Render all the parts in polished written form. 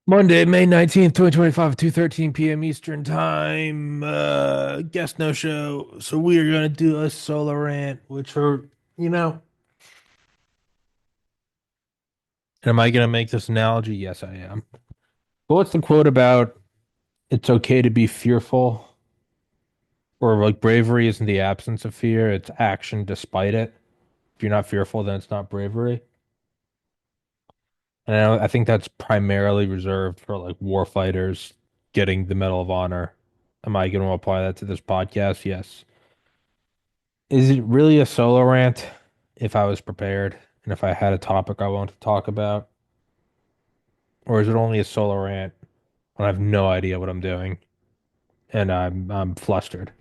Monday, May 19th, 2025, 2:13 p.m. Eastern Time. Guest no show. So we are gonna do a solo rant, which are, you know, am I gonna make this analogy? Yes, I am. But what's the quote about it's okay to be fearful, or like bravery isn't the absence of fear, it's action despite it. If you're not fearful, then it's not bravery. And I think that's primarily reserved for like war fighters getting the Medal of Honor. Am I going to apply that to this podcast? Yes. Is it really a solo rant if I was prepared and if I had a topic I wanted to talk about? Or is it only a solo rant when I have no idea what I'm doing and I'm flustered?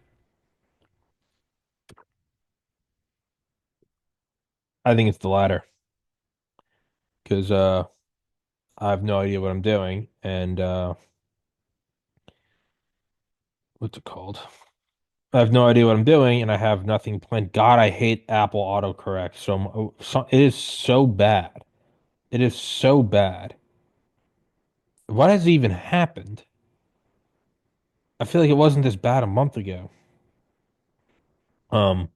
I think it's the latter because I have no idea what I'm doing and what's it called? I have no idea what I'm doing and I have nothing planned. God, I hate Apple autocorrect it is so bad. It is so bad. What has even happened? I feel like it wasn't this bad a month ago. Um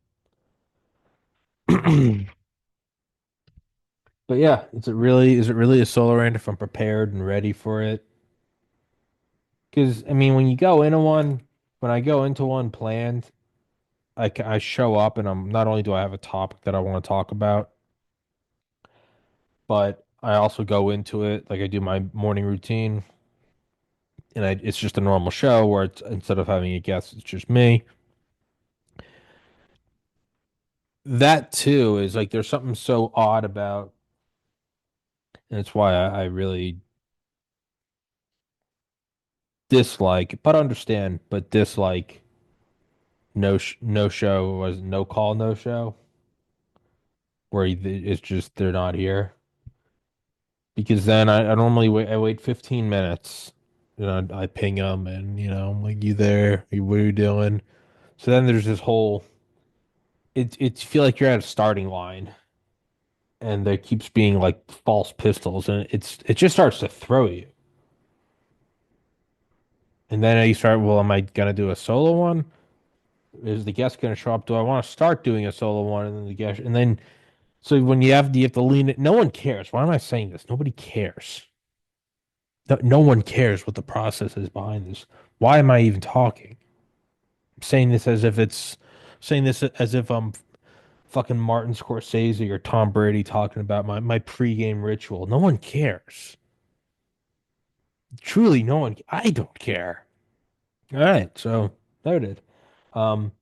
But yeah, is it really a solo rant if I'm prepared and ready for it? Because I mean, when I go into one planned, I show up and I'm not only do I have a topic that I want to talk about, but I also go into it like I do my morning routine, and it's just a normal show where it's instead of having a guest, it's just me. That too is like there's something so odd about, and it's why I really dislike, but understand, but dislike no show was no call no show where it's just they're not here because then I normally wait 15 minutes and I ping them and I'm like you there what are you doing so then there's this whole it feel like you're at a starting line and there keeps being like false pistols and it just starts to throw you and then you start well am I gonna do a solo one is the guest gonna show up do I want to start doing a solo one and then the guest and then so when you have to lean it, no one cares. Why am I saying this? Nobody cares. No one cares what the process is behind this. Why am I even talking? I'm saying this as if it's saying this as if I'm fucking Martin Scorsese or Tom Brady talking about my pregame ritual. No one cares. Truly, no one. I don't care. All right, so noted. Um,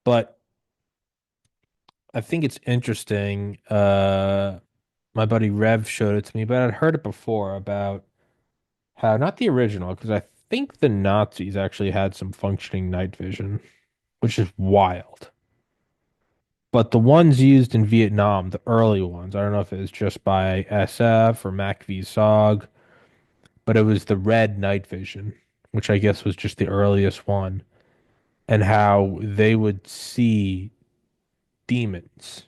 but I think it's interesting. My buddy Rev showed it to me, but I'd heard it before about how not the original, because I think the Nazis actually had some functioning night vision, which is wild. But the ones used in Vietnam, the early ones, I don't know if it was just by SF or MACV SOG, but it was the red night vision, which I guess was just the earliest one, and how they would see demons.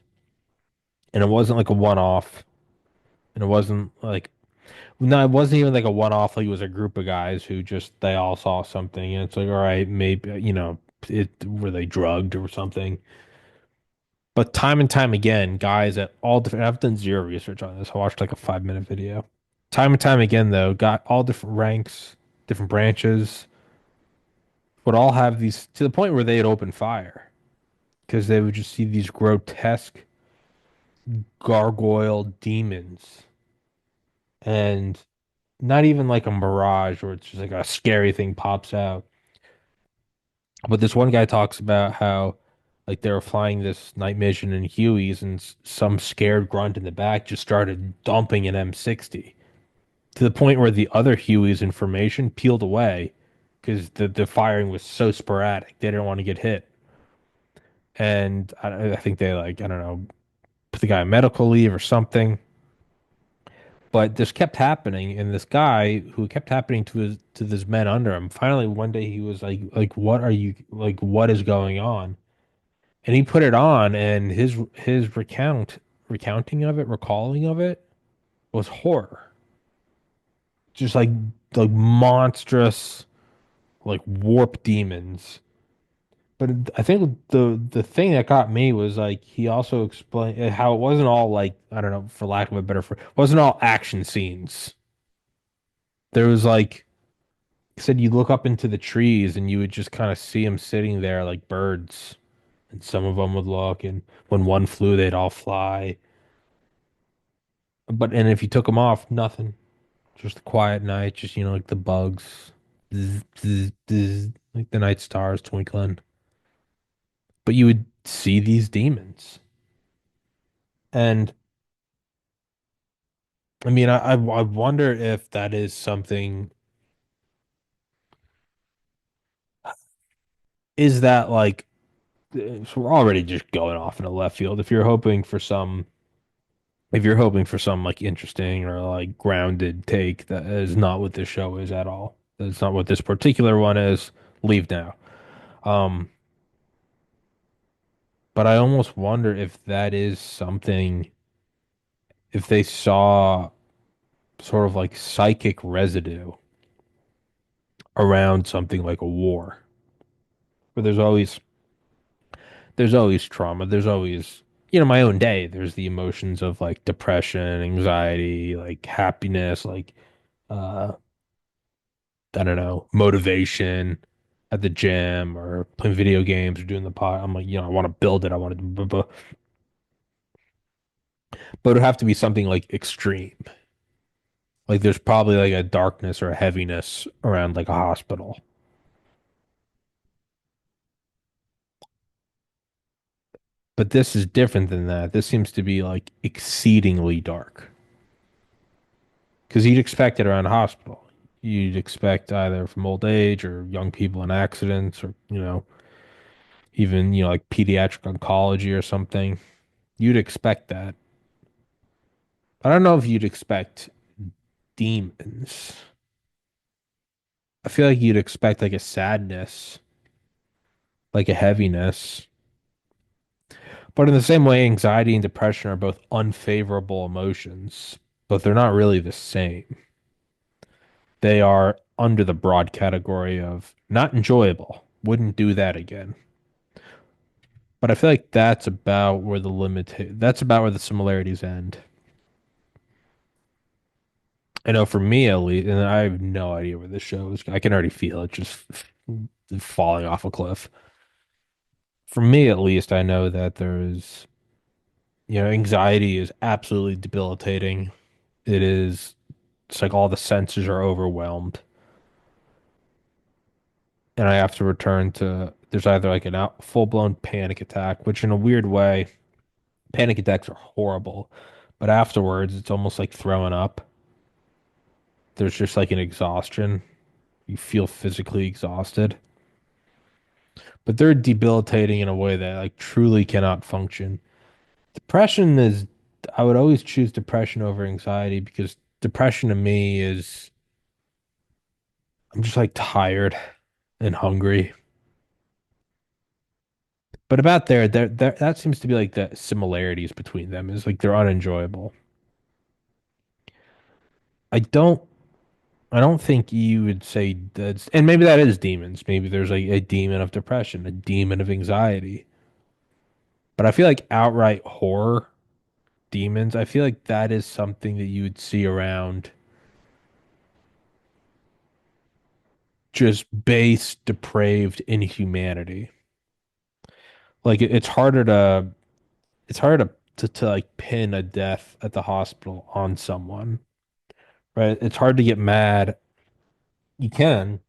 And it wasn't like a one-off, and it wasn't like no, it wasn't even like a one-off. Like it was a group of guys who just they all saw something, and it's like, all right, maybe it were they drugged or something. But time and time again, guys at all different. I've done zero research on this. I watched like a 5 minute video. Time and time again, though, got all different ranks, different branches would all have these to the point where they'd open fire because they would just see these grotesque gargoyle demons and not even like a mirage where it's just like a scary thing pops out. But this one guy talks about how like they were flying this night mission in Hueys and some scared grunt in the back just started dumping an M60 to the point where the other Hueys information peeled away because the firing was so sporadic. They didn't want to get hit. And I think they like, I don't know, put the guy on medical leave or something. But this kept happening, and this guy who kept happening to this men under him. Finally, one day he was like, what are you like? What is going on? And he put it on, and his recounting of it, recalling of it, was horror. just like monstrous like warp demons. But I think the thing that got me was like he also explained how it wasn't all like I don't know for lack of a better phrase, wasn't all action scenes. There was like he said you look up into the trees and you would just kind of see them sitting there like birds, and some of them would look, and when one flew, they'd all fly. But and if you took them off, nothing. Just a quiet night, just like the bugs, zzz, zzz, zzz, like the night stars twinkling. But you would see these demons, and I mean, I wonder if that is something. Is that like so we're already just going off in a left field. If you're hoping for some like interesting or like grounded take, that is not what this show is at all. That's not what this particular one is. Leave now. Um, but I almost wonder if that is something, if they saw sort of like psychic residue around something like a war, where there's always trauma. There's always, my own day, there's the emotions of like depression, anxiety, like happiness, like uh I don't know, motivation at the gym or playing video games or doing the pod. I'm like, I want to build it. I want to, but it would have to be something like extreme. Like there's probably like a darkness or a heaviness around like a hospital. But this is different than that. This seems to be like exceedingly dark because you'd expect it around a hospital. You'd expect either from old age or young people in accidents or, even, like pediatric oncology or something. You'd expect that. I don't know if you'd expect demons. I feel like you'd expect like a sadness, like a heaviness. But in the same way, anxiety and depression are both unfavorable emotions, but they're not really the same. They are under the broad category of not enjoyable. Wouldn't do that again. But I feel like that's about where the similarities end. I know for me at least, and I have no idea where this show is. I can already feel it just falling off a cliff. For me at least, I know that anxiety is absolutely debilitating. It's like all the senses are overwhelmed, and I have to return to, there's either like an out full-blown panic attack, which in a weird way, panic attacks are horrible, but afterwards, it's almost like throwing up. There's just like an exhaustion. You feel physically exhausted, but they're debilitating in a way that like truly cannot function. Depression is, I would always choose depression over anxiety because depression to me is, I'm just like tired and hungry. But about there, that seems to be like the similarities between them is like they're unenjoyable. I don't, I don't think you would say that's, and maybe that is demons. Maybe there's like a demon of depression, a demon of anxiety. But I feel like outright horror demons, I feel like that is something that you would see around just base depraved inhumanity. Like it's harder to like pin a death at the hospital on someone, right? It's hard to get mad. You can.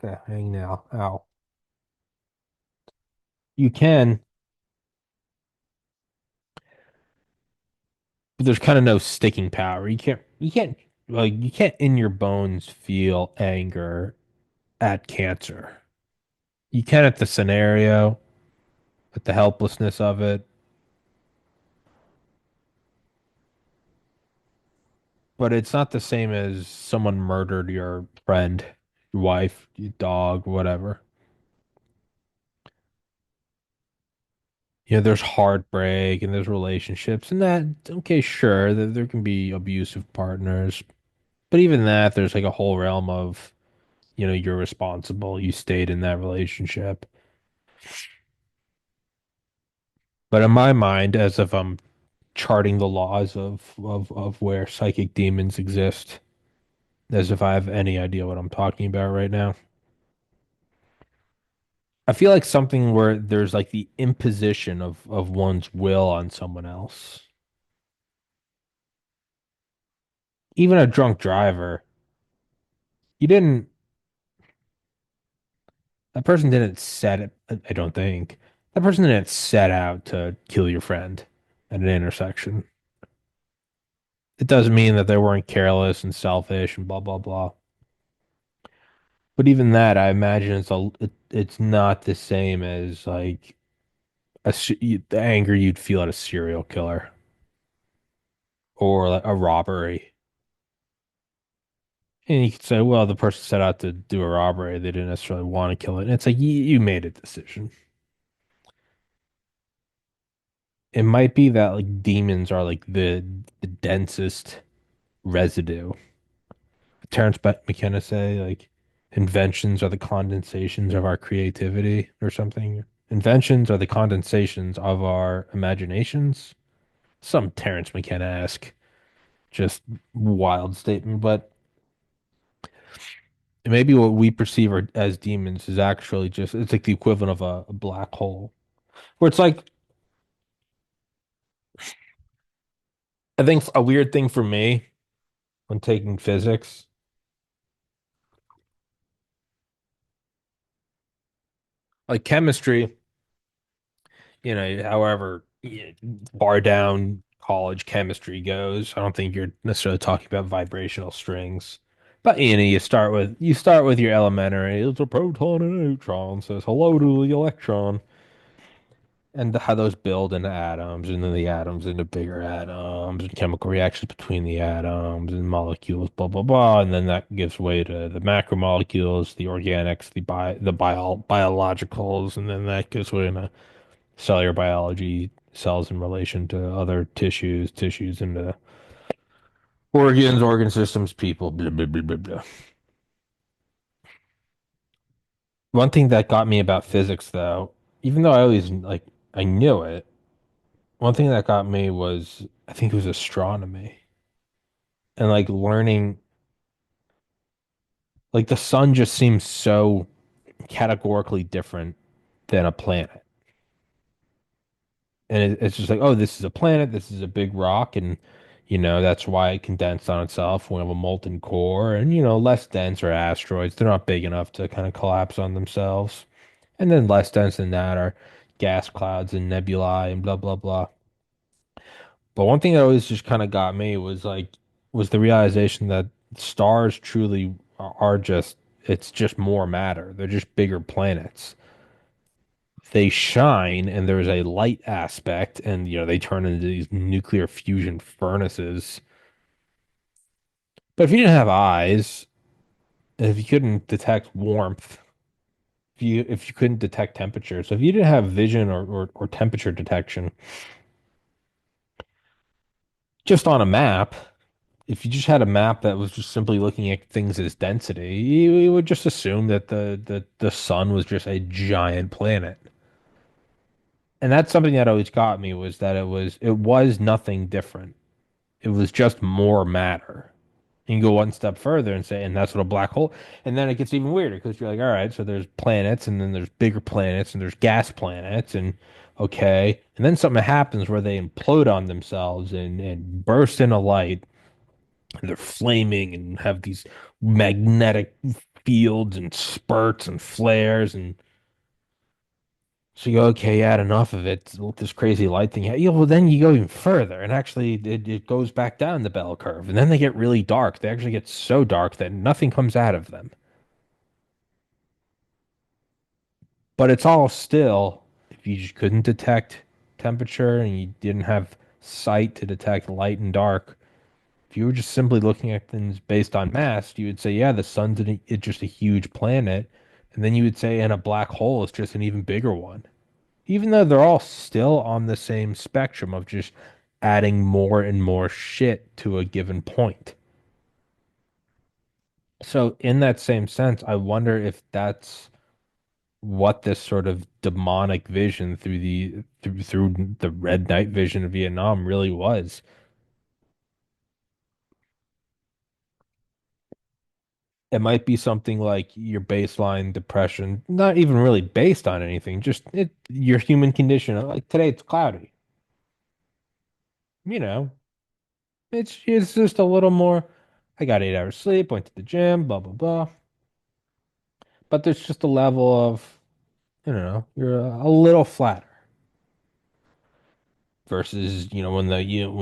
Okay, hang now. Ow. You can, but there's kind of no sticking power. You can't in your bones feel anger at cancer. You can at the scenario, at the helplessness of it, but it's not the same as someone murdered your friend, your wife, your dog, whatever. There's heartbreak and there's relationships and that, okay, sure, there can be abusive partners, But even that, there's like a whole realm of, you're responsible. You stayed in that relationship. But in my mind, as if I'm charting the laws of where psychic demons exist, as if I have any idea what I'm talking about right now. I feel like something where there's like the imposition of one's will on someone else. Even a drunk driver, you didn't, that person didn't set it, I don't think. That person didn't set out to kill your friend at an intersection. It doesn't mean that they weren't careless and selfish and blah blah blah. But even that, I imagine it's not the same as like the anger you'd feel at a serial killer or like a robbery. And you could say, well, the person set out to do a robbery. They didn't necessarily want to kill it. And it's like you made a decision. It might be that like demons are like the densest residue. Terrence McKenna say like inventions are the condensations of our creativity or something. Inventions are the condensations of our imaginations. Some Terrence McKenna-esque, just wild statement, but maybe what we perceive as demons is actually just it's like the equivalent of a black hole. Where it's like I think a weird thing for me when taking physics, like chemistry, however far down college chemistry goes, I don't think you're necessarily talking about vibrational strings. But you start with your elementary. It's a proton and a neutron. Says hello to the electron. And how those build into atoms, and then the atoms into bigger atoms, and chemical reactions between the atoms and molecules, blah blah blah, and then that gives way to the macromolecules, the organics, biologicals, and then that gives way to cellular biology, cells in relation to other tissues, tissues into organs, organ systems, people, blah blah blah blah blah. One thing that got me about physics, though, even though I always like I knew it, one thing that got me was I think it was astronomy and like learning like the sun just seems so categorically different than a planet. And it's just like, oh, this is a planet, this is a big rock, and that's why it condensed on itself. We have a molten core, and less dense are asteroids. They're not big enough to kind of collapse on themselves. And then less dense than that are gas clouds and nebulae and blah blah blah. But one thing that always just kind of got me was the realization that stars truly are just it's just more matter. They're just bigger planets. They shine and there's a light aspect and they turn into these nuclear fusion furnaces. But if you didn't have eyes, and if you couldn't detect warmth, if you couldn't detect temperature, so if you didn't have vision or temperature detection, just on a map, if you just had a map that was just simply looking at things as density, you would just assume that the sun was just a giant planet. And that's something that always got me was that it was nothing different. It was just more matter. You can go one step further and say, and that's what a black hole. And then it gets even weirder because you're like, all right, so there's planets, and then there's bigger planets, and there's gas planets, and okay, and then something happens where they implode on themselves and burst into light, and they're flaming and have these magnetic fields and spurts and flares, and so you go, okay, you had enough of it. This crazy light thing. Yeah, well, then you go even further, and actually, it goes back down the bell curve, and then they get really dark. They actually get so dark that nothing comes out of them. But it's all still, if you just couldn't detect temperature and you didn't have sight to detect light and dark, if you were just simply looking at things based on mass, you would say, yeah, the sun's it's just a huge planet, and then you would say, and a black hole is just an even bigger one. Even though they're all still on the same spectrum of just adding more and more shit to a given point. So in that same sense, I wonder if that's what this sort of demonic vision through the red night vision of Vietnam really was. It might be something like your baseline depression, not even really based on anything, just your human condition. Like today it's cloudy. You know, it's just a little more. I got 8 hours sleep, went to the gym, blah blah blah. But there's just a level of, you're a little flatter versus, when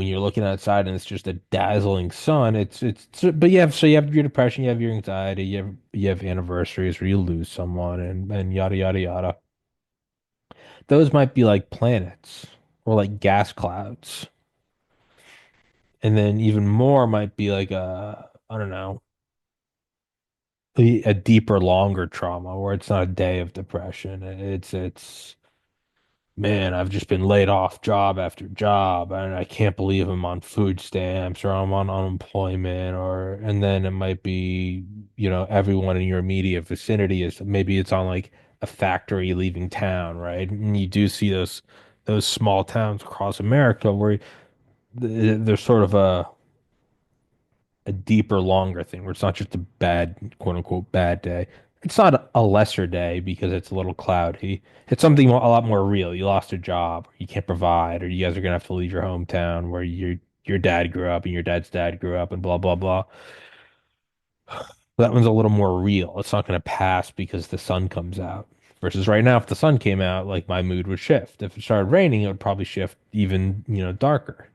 you're looking outside and it's just a dazzling sun. But you have your depression, you have your anxiety, you have anniversaries where you lose someone and yada yada yada. Those might be like planets or like gas clouds. And then even more might be like I don't know, a deeper, longer trauma where it's not a day of depression. It's man, I've just been laid off job after job, and I can't believe I'm on food stamps or I'm on unemployment, and then it might be, everyone in your immediate vicinity is maybe it's on like a factory leaving town, right? And you do see those small towns across America where there's sort of a deeper, longer thing where it's not just a bad, quote unquote, bad day. It's not a lesser day because it's a little cloudy. It's something a lot more real. You lost a job, or you can't provide, or you guys are gonna have to leave your hometown where your dad grew up and your dad's dad grew up and blah blah blah. That one's a little more real. It's not gonna pass because the sun comes out. Versus right now, if the sun came out, like my mood would shift. If it started raining, it would probably shift even, darker.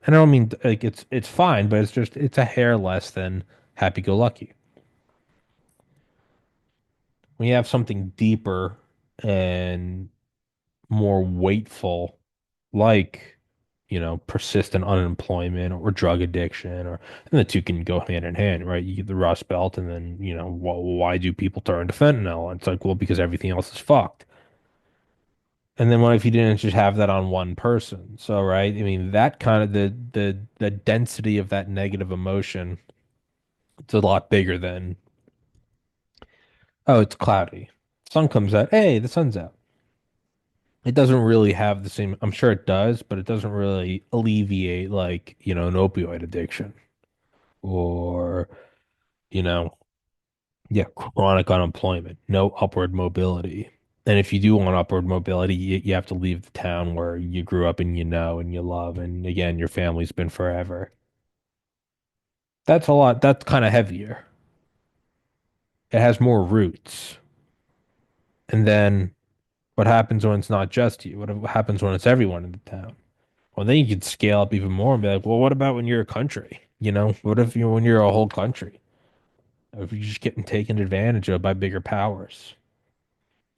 And I don't mean like it's fine, but it's a hair less than happy-go-lucky. When you have something deeper and more weightful, like, persistent unemployment or drug addiction, and the two can go hand in hand, right? You get the Rust Belt, and then, why do people turn to fentanyl? It's like, well, because everything else is fucked. And then what if you didn't just have that on one person? So, right? I mean, that kind of the density of that negative emotion, it's a lot bigger than, oh, it's cloudy. Sun comes out. Hey, the sun's out. It doesn't really have the same, I'm sure it does, but it doesn't really alleviate like, an opioid addiction or, you know, yeah, chronic unemployment, no upward mobility. And if you do want upward mobility, you have to leave the town where you grew up and and you love. And again, your family's been forever. That's a lot. That's kind of heavier. It has more roots. And then what happens when it's not just you? What happens when it's everyone in the town? Well, then you could scale up even more and be like, well, what about when you're a country? What if when you're a whole country? If you're just getting taken advantage of by bigger powers?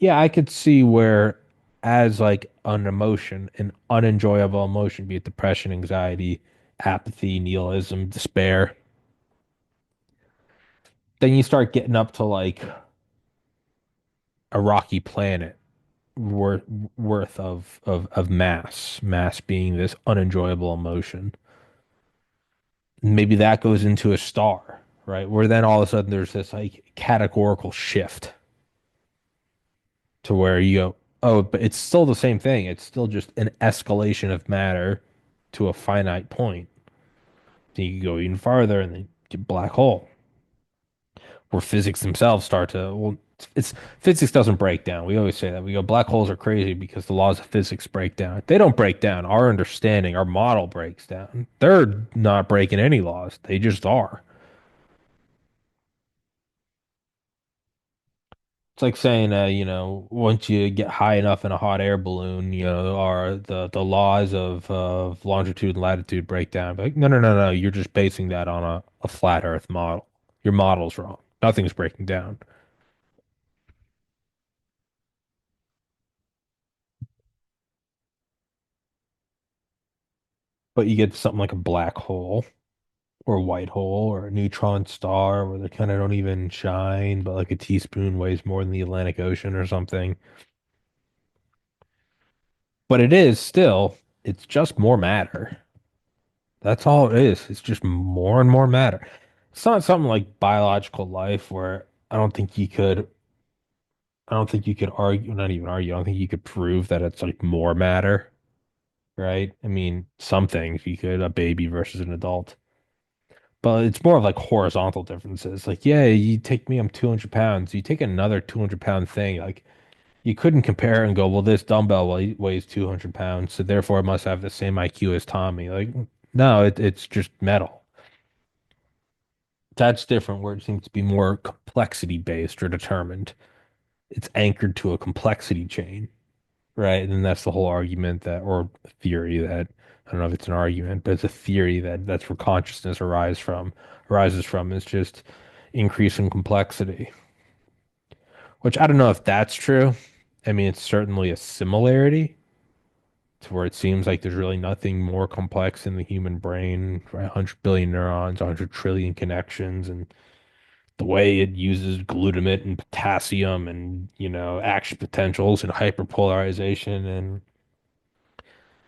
Yeah, I could see where as like an emotion, an unenjoyable emotion, be it depression, anxiety, apathy, nihilism, despair, then you start getting up to like a rocky planet worth worth of mass being this unenjoyable emotion. Maybe that goes into a star, right? Where then all of a sudden there's this like categorical shift to where you go, oh, but it's still the same thing. It's still just an escalation of matter to a finite point. Then you can go even farther and then get black hole, where physics themselves start to, well, it's physics doesn't break down. We always say that. We go, black holes are crazy because the laws of physics break down. They don't break down. Our understanding, our model breaks down. They're not breaking any laws. They just are. It's like saying, once you get high enough in a hot air balloon, are the laws of longitude and latitude break down. Like, no, no, no, no. You're just basing that on a flat Earth model. Your model's wrong. Nothing's breaking down. But you get something like a black hole or a white hole or a neutron star where they kind of don't even shine, but like a teaspoon weighs more than the Atlantic Ocean or something. But it is still, it's just more matter. That's all it is. It's just more and more matter. It's not something like biological life where I don't think you could argue, not even argue, I don't think you could prove that it's like more matter, right? I mean, some things you could, a baby versus an adult, but it's more of like horizontal differences. Like, yeah, you take me, I'm 200 pounds. You take another 200-pound thing, like you couldn't compare and go, well, this dumbbell weighs 200 pounds, so therefore it must have the same IQ as Tommy. Like, no, it's just metal. That's different, where it seems to be more complexity based or determined. It's anchored to a complexity chain, right? And that's the whole argument that, or theory that, I don't know if it's an argument, but it's a theory that that's where consciousness arises from, is just increasing complexity, which I don't know if that's true. I mean, it's certainly a similarity to where it seems like there's really nothing more complex in the human brain, right? 100 billion neurons, 100 trillion connections, and the way it uses glutamate and potassium and, action potentials and hyperpolarization and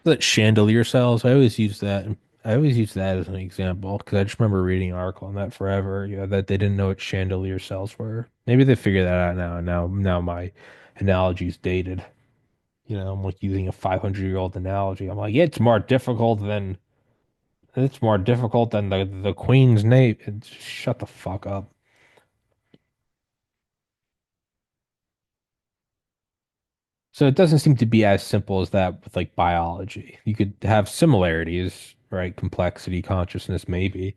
the chandelier cells. I always use that as an example because I just remember reading an article on that forever, that they didn't know what chandelier cells were. Maybe they figured that out now. Now my analogy's dated. I'm like using a 500-year-old analogy. I'm like, yeah, it's more difficult than the Queen's name. Shut the fuck up. So it doesn't seem to be as simple as that with like biology. You could have similarities, right? Complexity, consciousness, maybe.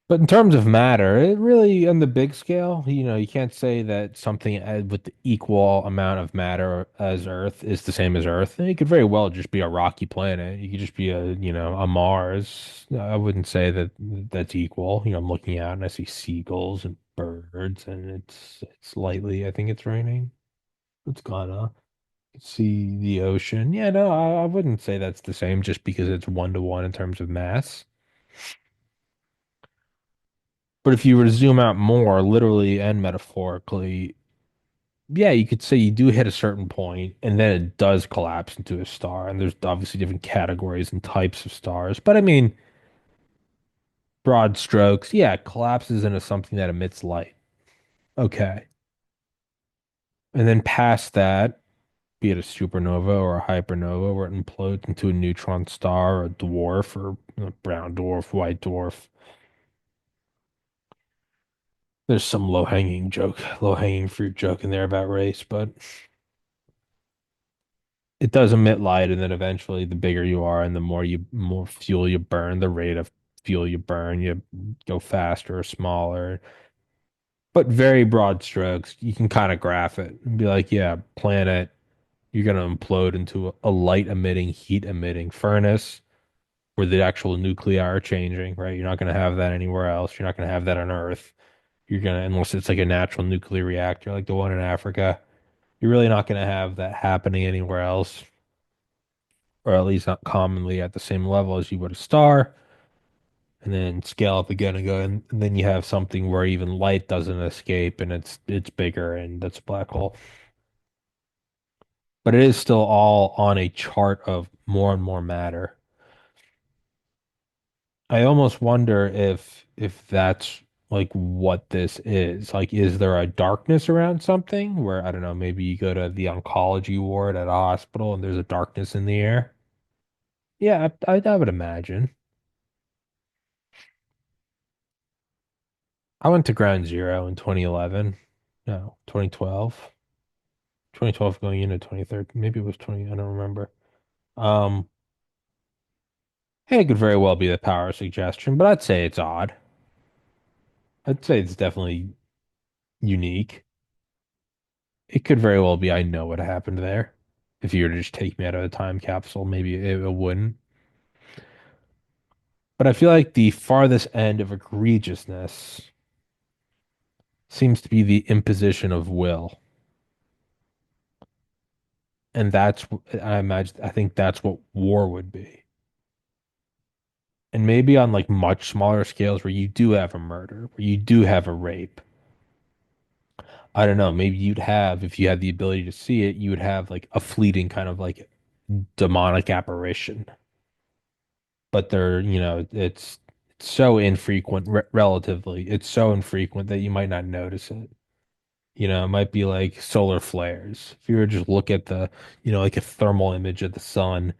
But in terms of matter, it really, on the big scale, you can't say that something with the equal amount of matter as Earth is the same as Earth. It could very well just be a rocky planet. You could just be a Mars. I wouldn't say that that's equal. I'm looking out and I see seagulls and birds, and it's lightly, I think it's raining. It's gonna see the ocean. Yeah, no, I wouldn't say that's the same just because it's 1-to-1 in terms of mass. But if you were to zoom out more, literally and metaphorically, yeah, you could say you do hit a certain point and then it does collapse into a star. And there's obviously different categories and types of stars. But I mean, broad strokes, yeah, it collapses into something that emits light. Okay. And then past that, be it a supernova or a hypernova, where it implodes into a neutron star or a dwarf or a brown dwarf, white dwarf. There's some low-hanging fruit joke in there about race, but it does emit light, and then eventually the bigger you are and the more fuel you burn, the rate of fuel you burn, you go faster or smaller. But very broad strokes, you can kind of graph it and be like, yeah, planet, you're gonna implode into a light emitting, heat emitting furnace where the actual nuclei are changing, right? You're not gonna have that anywhere else. You're not gonna have that on Earth. Unless it's like a natural nuclear reactor like the one in Africa, you're really not gonna have that happening anywhere else, or at least not commonly at the same level as you would a star, and then scale up again and go, and then you have something where even light doesn't escape and it's bigger, and that's a black hole. But it is still all on a chart of more and more matter. I almost wonder if that's like what this is. Like, is there a darkness around something where, I don't know, maybe you go to the oncology ward at a hospital and there's a darkness in the air? Yeah, I would imagine. I went to Ground Zero in 2011. No, 2012. 2012 going into 2013. Maybe it was 20, I don't remember. Um, hey, it could very well be the power of suggestion, but I'd say it's odd. I'd say it's definitely unique. It could very well be I know what happened there. If you were to just take me out of a time capsule, maybe it wouldn't. But I feel like the farthest end of egregiousness seems to be the imposition of will. And I think that's what war would be. And maybe on like much smaller scales where you do have a murder, where you do have a rape. I don't know, maybe if you had the ability to see it, you would have like a fleeting kind of like demonic apparition. But it's so infrequent relatively. It's so infrequent that you might not notice it. It might be like solar flares. If you were to just look at like a thermal image of the sun,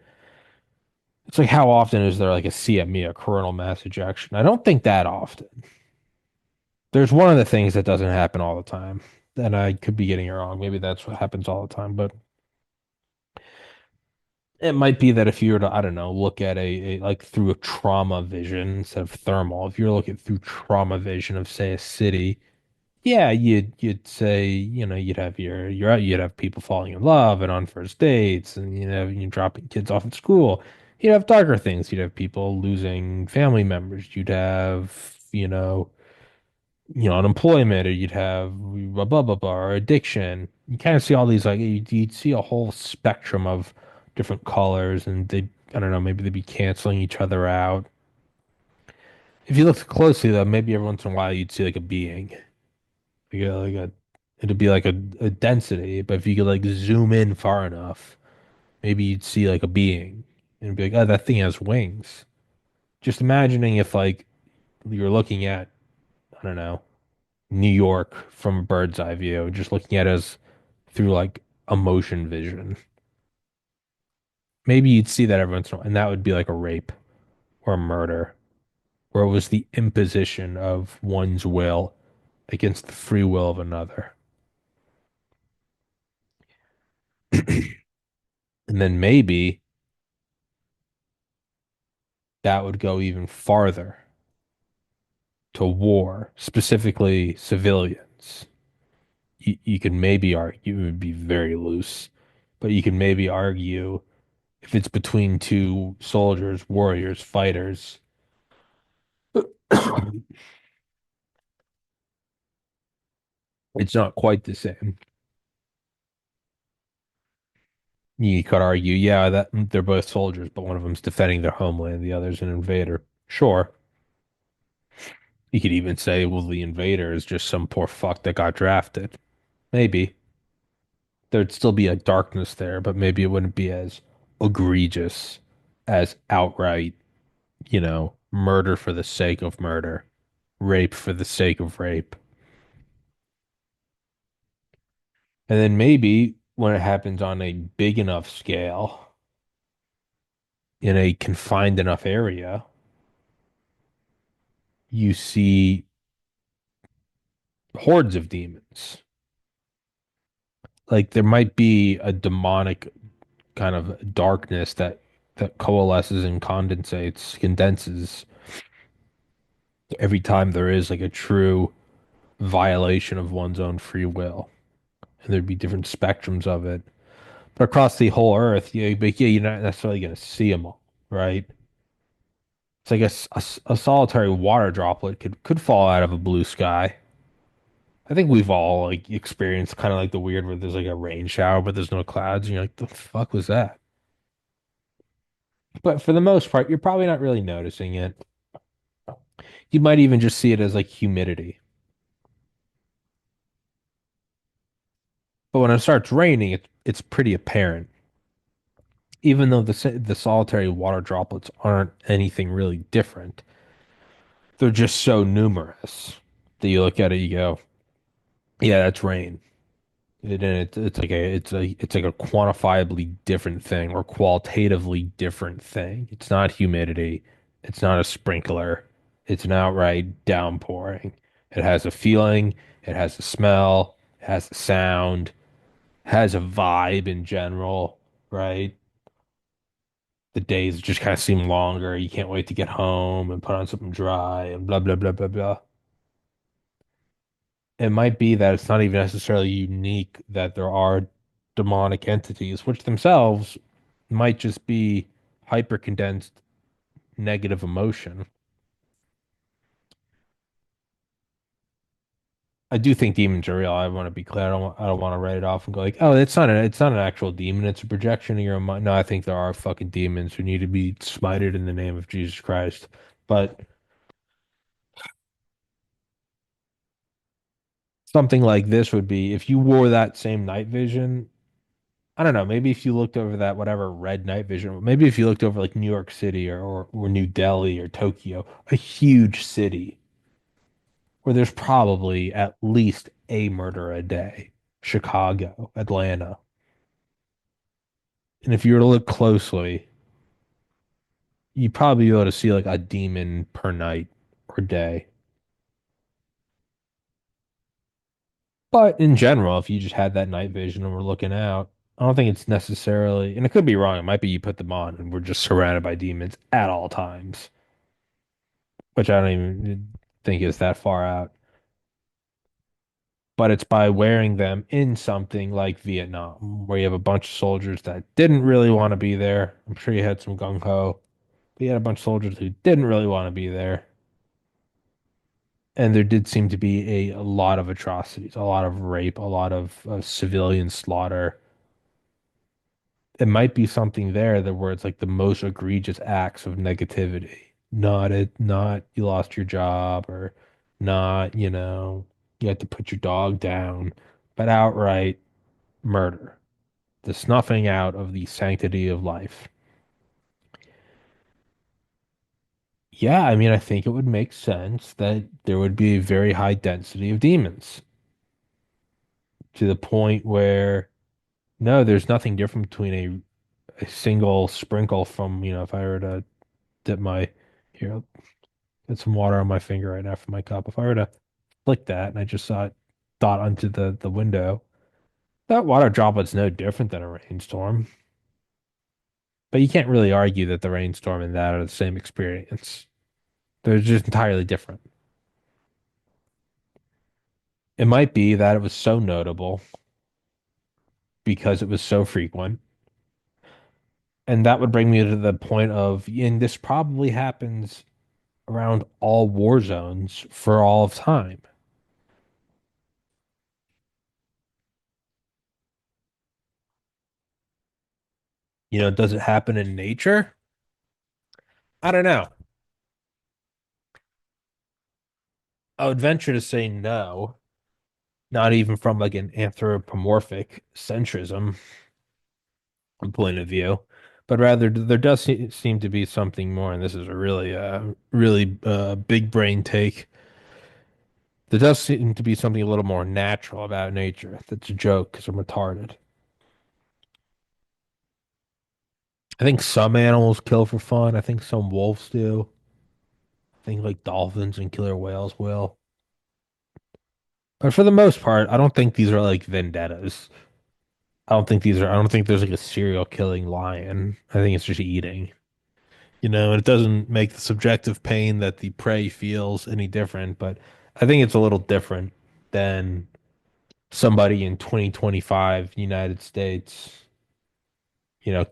it's like how often is there like a CME, a coronal mass ejection? I don't think that often. There's one of the things that doesn't happen all the time, and I could be getting it wrong. Maybe that's what happens all the time, but it might be that if you were to, I don't know, look at like through a trauma vision instead of thermal, if you're looking through trauma vision of say a city, yeah, you'd say, you'd have you'd have people falling in love and on first dates and you dropping kids off at school. You'd have darker things. You'd have people losing family members. You'd have, unemployment, or you'd have blah blah blah, blah or addiction. You kind of see all these like you'd see a whole spectrum of different colors, and they I don't know, maybe they'd be canceling each other out. If you look closely though, maybe every once in a while you'd see like a being, it'd be like a density. But if you could like zoom in far enough, maybe you'd see like a being and be like, oh, that thing has wings. Just imagining if like you're looking at, I don't know, New York from a bird's eye view, just looking at us through like emotion vision. Maybe you'd see that every once in a while, and that would be like a rape or a murder, where it was the imposition of one's will against the free will of another. And then maybe that would go even farther to war, specifically civilians. You could maybe argue, it would be very loose, but you can maybe argue if it's between two soldiers, warriors, fighters, it's not quite the same. You could argue, yeah, that they're both soldiers, but one of them's defending their homeland, the other's an invader. Sure. You could even say, well, the invader is just some poor fuck that got drafted. Maybe. There'd still be a darkness there, but maybe it wouldn't be as egregious as outright, murder for the sake of murder, rape for the sake of rape. And then maybe when it happens on a big enough scale, in a confined enough area, you see hordes of demons. Like there might be a demonic kind of darkness that coalesces and condenses every time there is like a true violation of one's own free will. And there'd be different spectrums of it. But across the whole earth, but yeah, you're not necessarily going to see them all, right? It's like a solitary water droplet could fall out of a blue sky. I think we've all like experienced kind of like the weird where there's like a rain shower, but there's no clouds, and you're like, the fuck was that? But for the most part, you're probably not really noticing it. You might even just see it as like humidity. But when it starts raining, it's pretty apparent. Even though the solitary water droplets aren't anything really different, they're just so numerous that you look at it, you go, yeah, that's rain. It's like a quantifiably different thing or qualitatively different thing. It's not humidity. It's not a sprinkler. It's an outright downpouring. It has a feeling. It has a smell. It has a sound. It has a vibe in general, right? The days just kind of seem longer. You can't wait to get home and put on something dry and blah blah blah blah blah. It might be that it's not even necessarily unique that there are demonic entities, which themselves might just be hyper condensed negative emotion. I do think demons are real. I want to be clear. I don't want to write it off and go like, oh, it's not an actual demon. It's a projection of your mind. No, I think there are fucking demons who need to be smited in the name of Jesus Christ. But something like this would be if you wore that same night vision. I don't know, maybe if you looked over that whatever red night vision, maybe if you looked over like New York City or New Delhi or Tokyo, a huge city where there's probably at least a murder a day. Chicago, Atlanta. And if you were to look closely, you'd probably be able to see like a demon per night or day. But in general, if you just had that night vision and were looking out, I don't think it's necessarily, and it could be wrong. It might be you put them on and we're just surrounded by demons at all times, which I don't even think is that far out. But it's by wearing them in something like Vietnam, where you have a bunch of soldiers that didn't really want to be there. I'm sure you had some gung ho, but you had a bunch of soldiers who didn't really want to be there. And there did seem to be a lot of atrocities, a lot of rape, a lot of civilian slaughter. It might be something there that where it's like the most egregious acts of negativity. Not you lost your job or not, you had to put your dog down, but outright murder, the snuffing out of the sanctity of life. Yeah, I mean, I think it would make sense that there would be a very high density of demons to the point where no, there's nothing different between a single sprinkle from, if I were to dip my, here, I'll get some water on my finger right now from my cup. If I were to flick that and I just saw it dot onto the window, that water droplet's no different than a rainstorm. But you can't really argue that the rainstorm and that are the same experience. They're just entirely different. It might be that it was so notable because it was so frequent. And that would bring me to the point of, and this probably happens around all war zones for all of time. Does it happen in nature? I don't know. I would venture to say no, not even from like an anthropomorphic centrism point of view, but rather there does seem to be something more, and this is a really big brain take. There does seem to be something a little more natural about nature that's a joke because I'm retarded. I think some animals kill for fun. I think some wolves do. I think like dolphins and killer whales will. But for the most part, I don't think these are like vendettas. I don't think there's like a serial killing lion. I think it's just eating. And it doesn't make the subjective pain that the prey feels any different, but I think it's a little different than somebody in 2025 United States,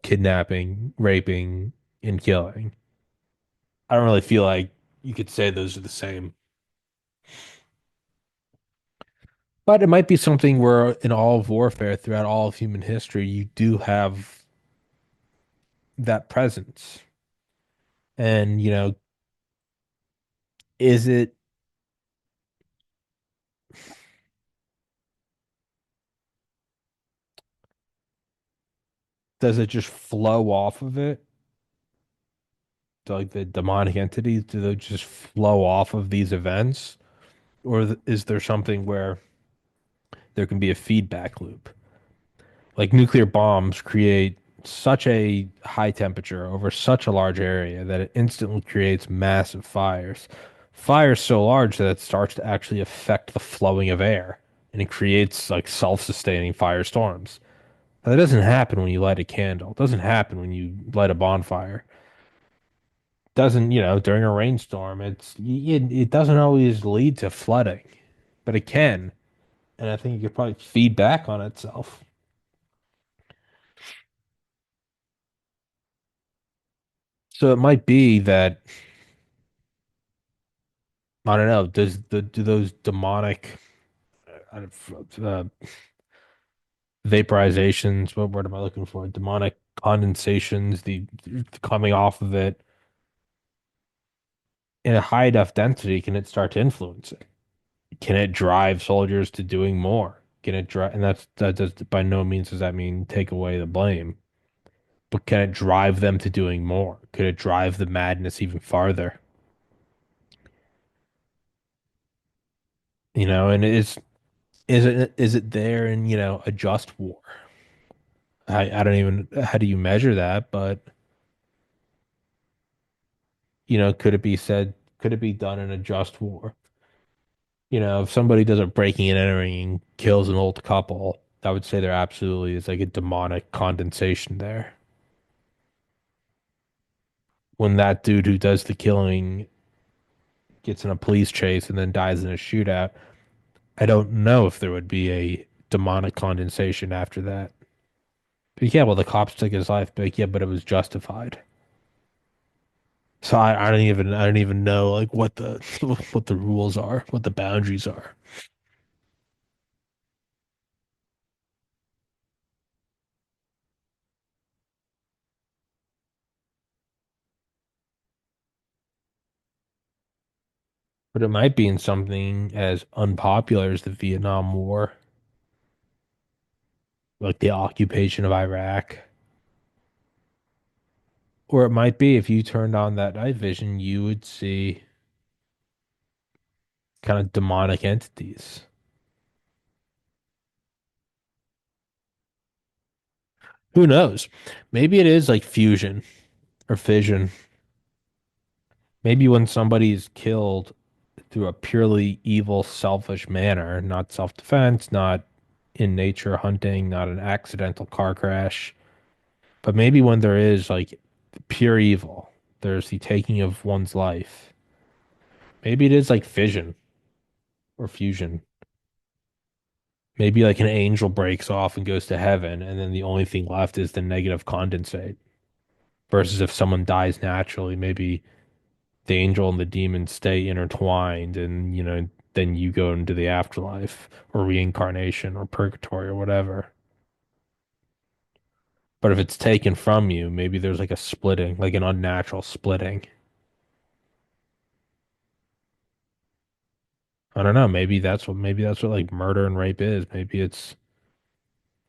kidnapping, raping, and killing. I don't really feel like you could say those are the same. But it might be something where in all of warfare throughout all of human history, you do have that presence. And, is it, does it just flow off of it? Like the demonic entities, do they just flow off of these events? Or is there something where there can be a feedback loop? Like nuclear bombs create such a high temperature over such a large area that it instantly creates massive fires. Fires so large that it starts to actually affect the flowing of air and it creates like self-sustaining firestorms. That doesn't happen when you light a candle. It doesn't happen when you light a bonfire. Doesn't, during a rainstorm, it doesn't always lead to flooding, but it can. And I think it could probably feed back on itself. So it might be that I don't know. Do those demonic vaporizations? What word am I looking for? Demonic condensations, the coming off of it in a high enough density, can it start to influence it? Can it drive soldiers to doing more? Can it drive? And that does by no means does that mean take away the blame. But can it drive them to doing more? Could it drive the madness even farther? And is it there in, a just war? I don't even how do you measure that, but could it be done in a just war? If somebody does a breaking and entering and kills an old couple, I would say there absolutely is like a demonic condensation there. When that dude who does the killing gets in a police chase and then dies in a shootout, I don't know if there would be a demonic condensation after that. But yeah, well, the cops took his life, but yeah, but it was justified. So I don't even know like what the what the rules are, what the boundaries are. But it might be in something as unpopular as the Vietnam War, like the occupation of Iraq. Or it might be if you turned on that night vision, you would see kind of demonic entities. Who knows? Maybe it is like fusion or fission. Maybe when somebody is killed through a purely evil, selfish manner, not self-defense, not in nature hunting, not an accidental car crash, but maybe when there is like pure evil, there's the taking of one's life. Maybe it is like fission or fusion. Maybe like an angel breaks off and goes to heaven, and then the only thing left is the negative condensate. Versus if someone dies naturally, maybe the angel and the demon stay intertwined, and then you go into the afterlife or reincarnation or purgatory or whatever. But if it's taken from you, maybe there's like a splitting, like an unnatural splitting. I don't know. Maybe that's what like murder and rape is. Maybe it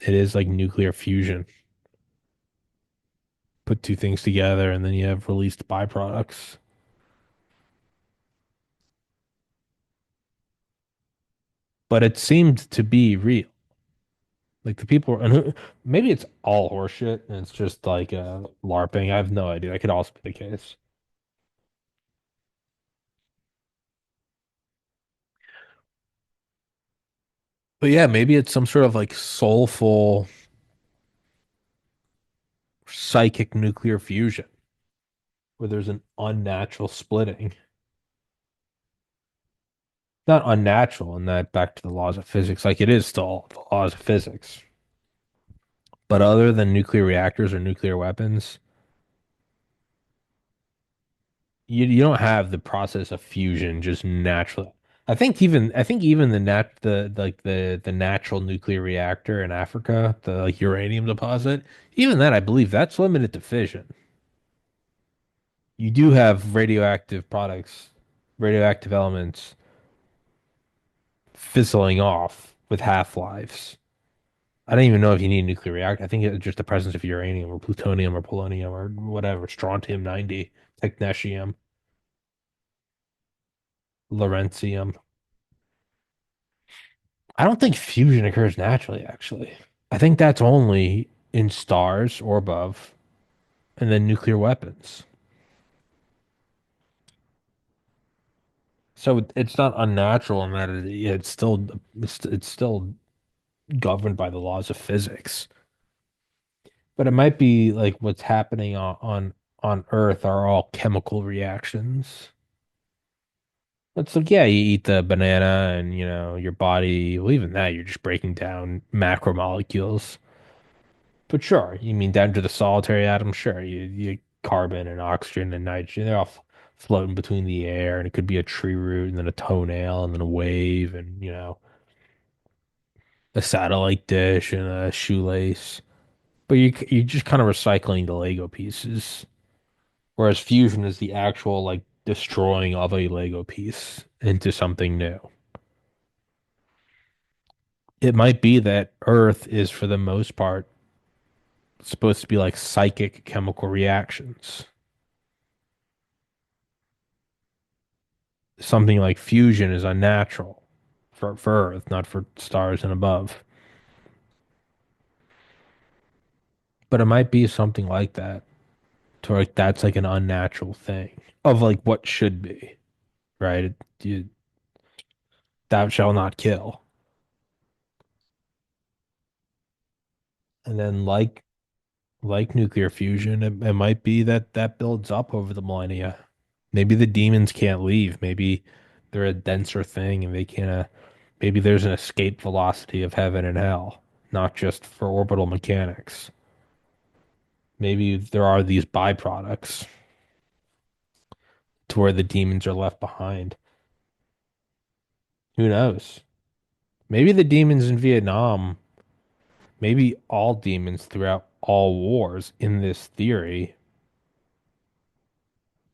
is like nuclear fusion. Put two things together and then you have released byproducts. But it seemed to be real. Like the people, and maybe it's all horseshit and it's just like LARPing. I have no idea. That could also be the case. But yeah, maybe it's some sort of like soulful psychic nuclear fusion where there's an unnatural splitting. Not unnatural in that back to the laws of physics. Like it is still the laws of physics. But other than nuclear reactors or nuclear weapons, you don't have the process of fusion just naturally. I think even the natural nuclear reactor in Africa, the like uranium deposit, even that I believe that's limited to fission. You do have radioactive products, radioactive elements fizzling off with half-lives. I don't even know if you need a nuclear reactor. I think it's just the presence of uranium or plutonium or polonium or whatever, strontium 90, technetium, lawrencium. I don't think fusion occurs naturally, actually. I think that's only in stars or above, and then nuclear weapons. So it's not unnatural in that it's still governed by the laws of physics. But it might be like what's happening on Earth are all chemical reactions. It's like, yeah, you eat the banana and, your body, well, even that, you're just breaking down macromolecules. But sure, you mean down to the solitary atom? Sure, you carbon and oxygen and nitrogen, they're all floating between the air, and it could be a tree root and then a toenail and then a wave and, a satellite dish and a shoelace. But you're just kind of recycling the Lego pieces. Whereas fusion is the actual like destroying of a Lego piece into something new. It might be that Earth is, for the most part, supposed to be like psychic chemical reactions. Something like fusion is unnatural for Earth, not for stars and above. But it might be something like that, to where, like, that's like an unnatural thing of like what should be, right? Thou shall not kill. And then like nuclear fusion, it might be that that builds up over the millennia. Maybe the demons can't leave. Maybe they're a denser thing and they can't. Maybe there's an escape velocity of heaven and hell, not just for orbital mechanics. Maybe there are these byproducts to where the demons are left behind. Who knows? Maybe the demons in Vietnam, maybe all demons throughout all wars in this theory,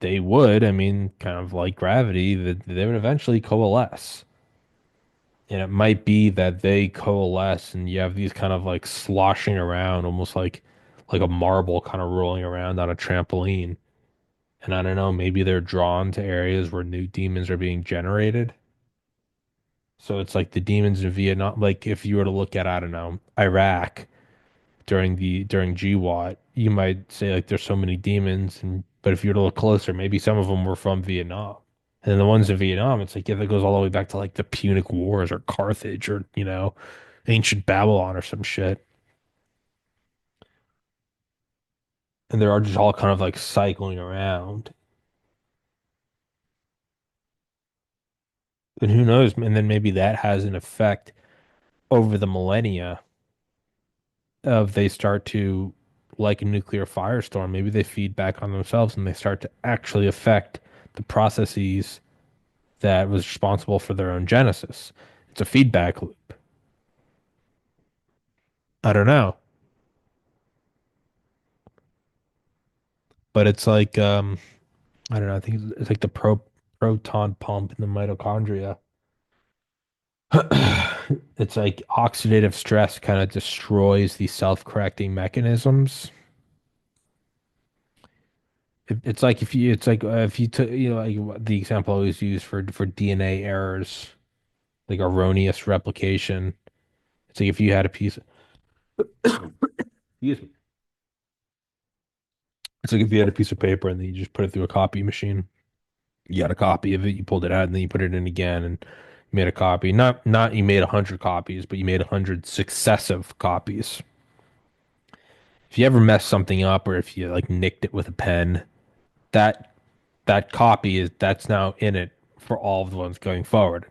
they would, I mean, kind of like gravity, that they would eventually coalesce. And it might be that they coalesce and you have these kind of like sloshing around, almost like a marble kind of rolling around on a trampoline. And I don't know, maybe they're drawn to areas where new demons are being generated. So it's like the demons in Vietnam, like if you were to look at, I don't know, Iraq during GWAT, you might say like there's so many demons, and but if you were to look closer, maybe some of them were from Vietnam. And then the ones in Vietnam, it's like, yeah, that goes all the way back to like the Punic Wars or Carthage or, ancient Babylon or some shit. And they're all just all kind of like cycling around. And who knows? And then maybe that has an effect over the millennia of they start to, like a nuclear firestorm, maybe they feed back on themselves and they start to actually affect the processes that was responsible for their own genesis. It's a feedback loop. I don't know, but it's like I don't know. I think it's like the proton pump in the mitochondria. It's like oxidative stress kind of destroys these self-correcting mechanisms. It's like if you took, like the example I always use for DNA errors, like erroneous replication. It's like if you had a piece, excuse me. It's like if you had a piece of paper and then you just put it through a copy machine. You got a copy of it, you pulled it out, and then you put it in again and made a copy. Not you made 100 copies, but you made 100 successive copies. If you ever messed something up or if you like nicked it with a pen, that that copy that's now in it for all of the ones going forward.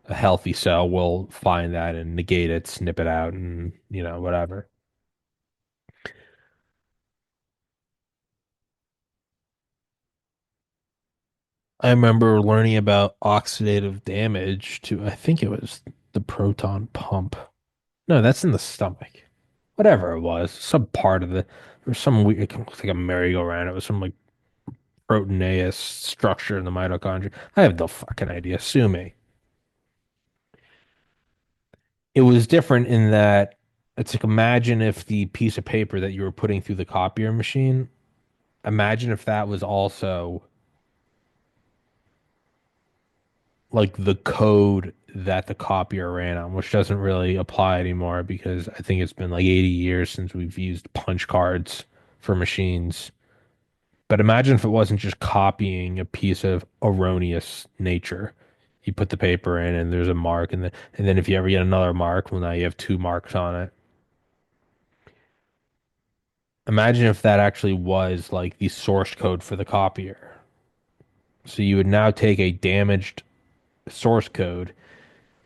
A healthy cell will find that and negate it, snip it out, and whatever. I remember learning about oxidative damage to, I think it was the proton pump. No, that's in the stomach. Whatever it was, some part of it. There was some weird, it looks like a merry-go-round. It was some like proteinous structure in the mitochondria. I have no fucking idea. Sue me. It was different in that it's like, imagine if the piece of paper that you were putting through the copier machine, imagine if that was also like the code that the copier ran on, which doesn't really apply anymore because I think it's been like 80 years since we've used punch cards for machines. But imagine if it wasn't just copying a piece of erroneous nature. You put the paper in and there's a mark, and then if you ever get another mark, well now you have two marks on it. Imagine if that actually was like the source code for the copier. So you would now take a damaged source code.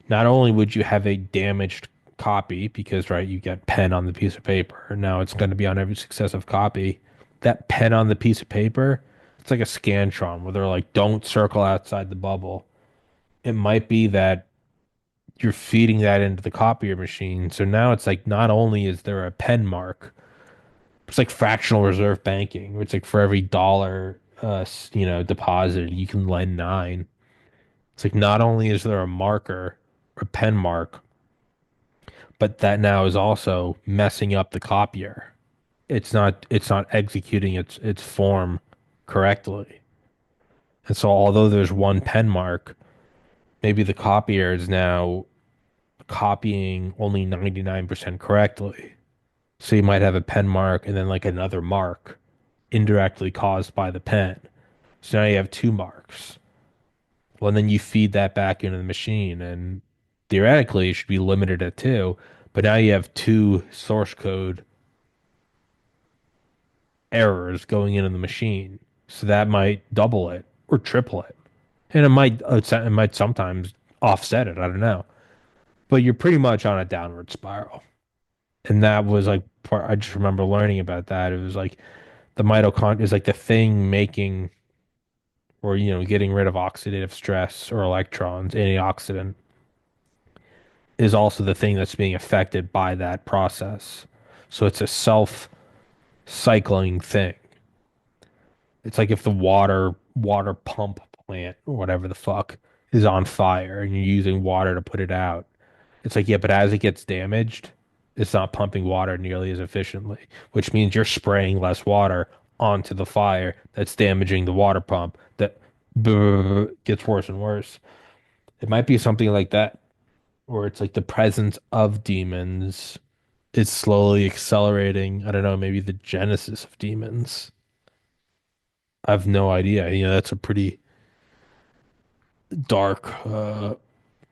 Not only would you have a damaged copy because, right, you get pen on the piece of paper. Now it's going to be on every successive copy. That pen on the piece of paper, it's like a Scantron where they're like, don't circle outside the bubble. It might be that you're feeding that into the copier machine. So now it's like not only is there a pen mark, it's like fractional reserve banking. It's like for every dollar deposited, you can lend nine. It's like not only is there a marker, a pen mark, but that now is also messing up the copier. It's not executing its form correctly. And so although there's one pen mark, maybe the copier is now copying only 99% correctly. So you might have a pen mark and then like another mark indirectly caused by the pen. So now you have two marks. Well, and then you feed that back into the machine, and theoretically it should be limited at two, but now you have two source code errors going into the machine. So that might double it or triple it. And it might sometimes offset it. I don't know. But you're pretty much on a downward spiral. And that was like part I just remember learning about that. It was like the mitochondria is like the thing making or getting rid of oxidative stress or electrons, antioxidant is also the thing that's being affected by that process. So it's a self-cycling thing. It's like if the water pump plant or whatever the fuck is on fire and you're using water to put it out. It's like, yeah, but as it gets damaged, it's not pumping water nearly as efficiently, which means you're spraying less water onto the fire that's damaging the water pump that gets worse and worse. It might be something like that, or it's like the presence of demons is slowly accelerating. I don't know, maybe the genesis of demons. I have no idea. That's a pretty dark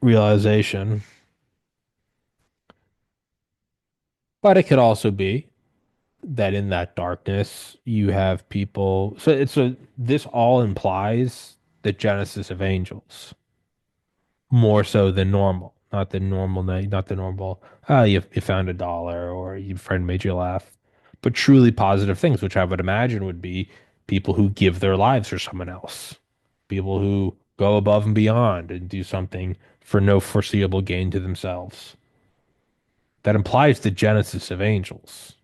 realization. But it could also be that in that darkness you have people. So this all implies the genesis of angels more so than normal. Not the normal. You found a dollar or your friend made you laugh, but truly positive things, which I would imagine would be people who give their lives for someone else, people who go above and beyond and do something for no foreseeable gain to themselves. That implies the genesis of angels.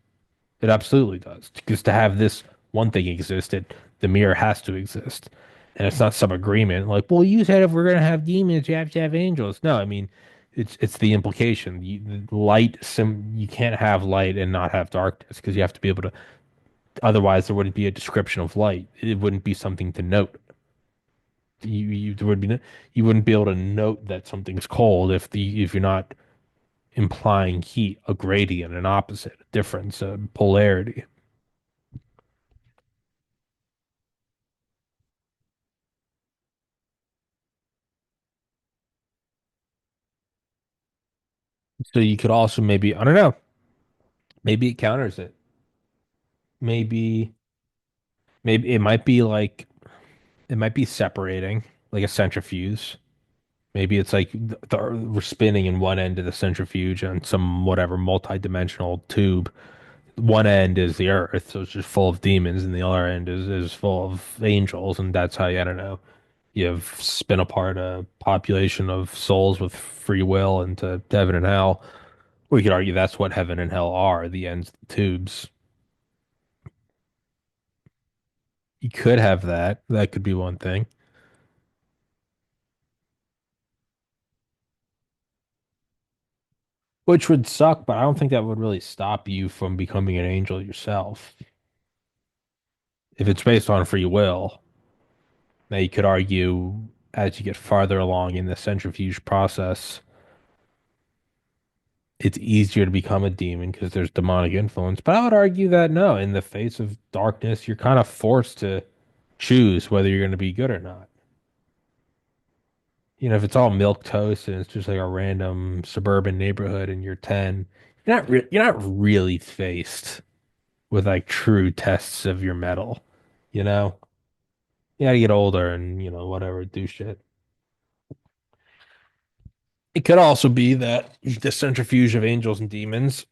It absolutely does. Because to have this one thing exist, the mirror has to exist. And it's not some agreement like, well, you said if we're going to have demons, you have to have angels. No, I mean, it's the implication. You can't have light and not have darkness because you have to be able to. Otherwise, there wouldn't be a description of light. It wouldn't be something to note. There would be you wouldn't be able to note that something's cold if you're not implying heat, a gradient, an opposite, a difference, a polarity. So you could also maybe, I don't know, maybe it counters it. Maybe, maybe it might be separating like a centrifuge. Maybe it's like we're spinning in one end of the centrifuge on some whatever multi-dimensional tube. One end is the earth, so it's just full of demons, and the other end is full of angels, and that's how I don't know. You have spin apart a population of souls with free will into heaven and hell. We could argue that's what heaven and hell are, the ends, the tubes. You could have that. That could be one thing, which would suck, but I don't think that would really stop you from becoming an angel yourself. If it's based on free will, now you could argue as you get farther along in the centrifuge process, it's easier to become a demon because there's demonic influence. But I would argue that no, in the face of darkness, you're kind of forced to choose whether you're going to be good or not. If it's all milk toast and it's just like a random suburban neighborhood and you're 10, you're not really faced with like true tests of your metal, you know? You gotta get older and, whatever, do shit. It could also be that the centrifuge of angels and demons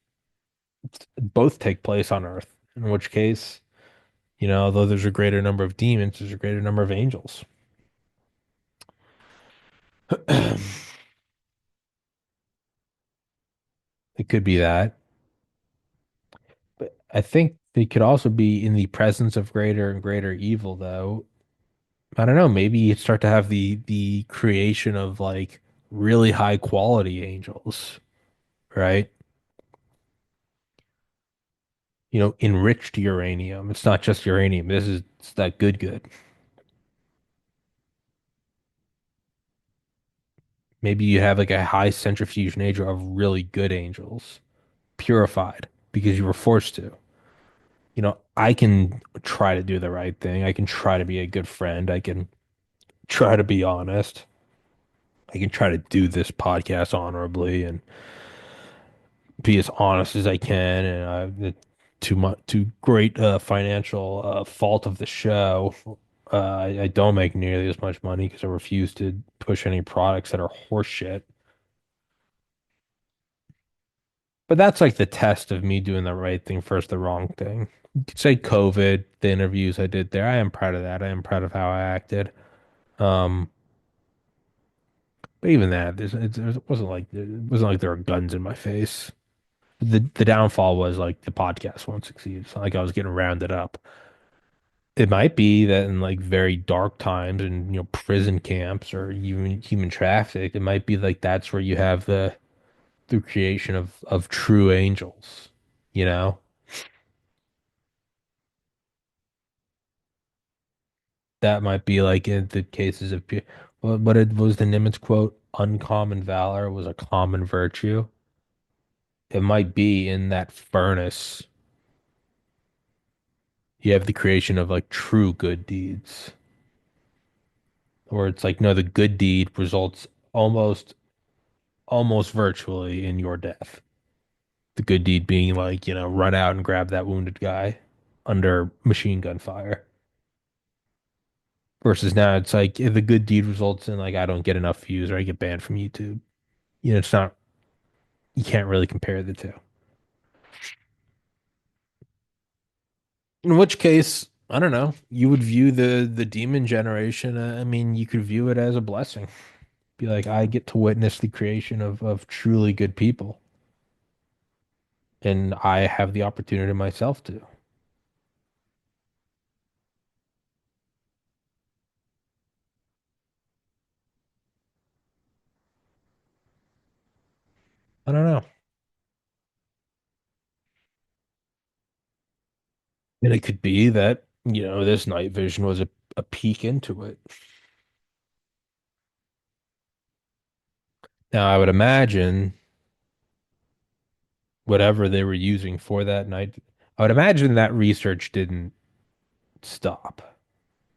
both take place on Earth, in which case, though there's a greater number of demons, there's a greater number of angels. It could be that. But I think they could also be in the presence of greater and greater evil, though. I don't know, maybe you start to have the creation of like really high quality angels, right? enriched uranium. It's not just uranium. It's that good. Maybe you have like a high centrifugation of really good angels, purified because you were forced to. I can try to do the right thing. I can try to be a good friend. I can try to be honest. I can try to do this podcast honorably and be as honest as I can. And too much, too great financial fault of the show. I don't make nearly as much money because I refuse to push any products that are horseshit. But that's like the test of me doing the right thing versus the wrong thing. You could say COVID, the interviews I did there. I am proud of that. I am proud of how I acted. Um, but even that, it wasn't like there were guns in my face. The downfall was like the podcast won't succeed. It's not like I was getting rounded up. It might be that in like very dark times and prison camps or even human traffic, it might be like that's where you have the creation of true angels, you know? That might be like in the cases of what it was the Nimitz quote, uncommon valor was a common virtue. It might be in that furnace you have the creation of like true good deeds. Or it's like no, the good deed results almost virtually in your death. The good deed being like, run out and grab that wounded guy under machine gun fire. Versus now it's like if the good deed results in like I don't get enough views or I get banned from YouTube. It's not you can't really compare the two. In which case, I don't know, you would view the demon generation, I mean, you could view it as a blessing. Be like, I get to witness the creation of truly good people, and I have the opportunity myself to. I don't know. And it could be that, this night vision was a peek into it. Now, I would imagine whatever they were using for that night, I would imagine that research didn't stop.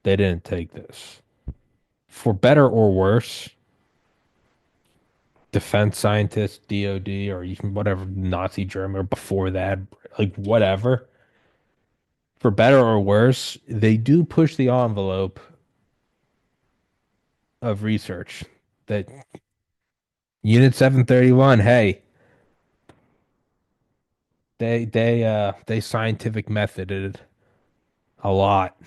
They didn't take this. For better or worse, defense scientists, DOD, or even whatever Nazi Germany or before that, like whatever, for better or worse, they do push the envelope of research. That Unit 731, hey, they scientific methoded a lot.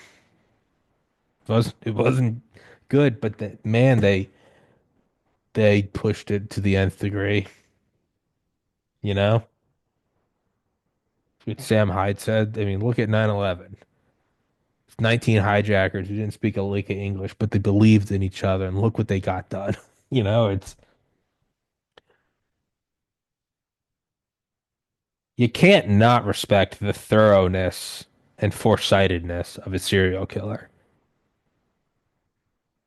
It wasn't good, but man, they pushed it to the nth degree. You know, what Sam Hyde said. I mean, look at 9/11. 19 hijackers who didn't speak a lick of English, but they believed in each other, and look what they got done. It's you can't not respect the thoroughness and foresightedness of a serial killer.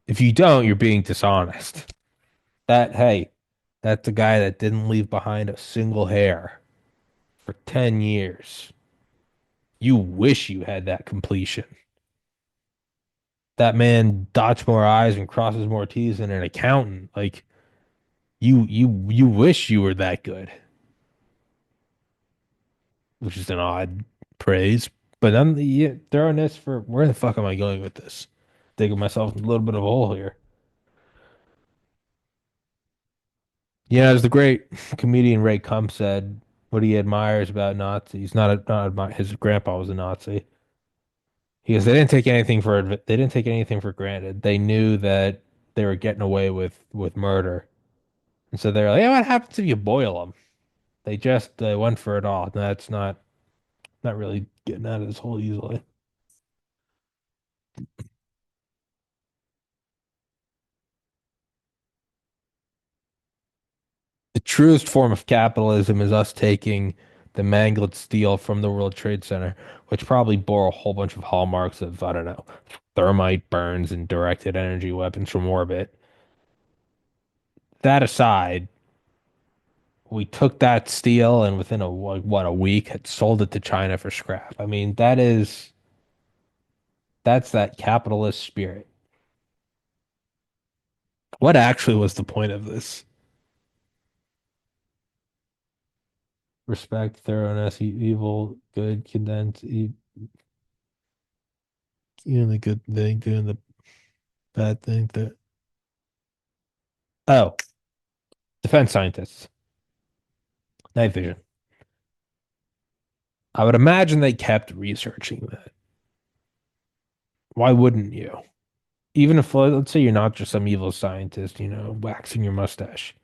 If you don't, you're being dishonest. Hey, that's the guy that didn't leave behind a single hair for 10 years. You wish you had that completion. That man dots more I's and crosses more T's than an accountant. Like you wish you were that good, which is an odd praise. But I'm yeah, throwing this for where the fuck am I going with this? Digging myself a little bit of a hole here. Yeah, as the great comedian Ray Kump said, what he admires about Nazis, not admire, his grandpa was a Nazi. He goes, they didn't take anything for granted. They knew that they were getting away with murder, and so they're like, yeah, what happens if you boil them? They just went for it all. That's not really getting out of this hole easily. The truest form of capitalism is us taking the mangled steel from the World Trade Center, which probably bore a whole bunch of hallmarks of, I don't know, thermite burns and directed energy weapons from orbit. That aside, we took that steel and within a like, what a week had sold it to China for scrap. I mean, that's that capitalist spirit. What actually was the point of this? Respect, thoroughness, evil, good, condense, doing the good thing, doing the bad thing. Oh, defense scientists, night vision. I would imagine they kept researching that. Why wouldn't you? Even if, let's say, you're not just some evil scientist, waxing your mustache.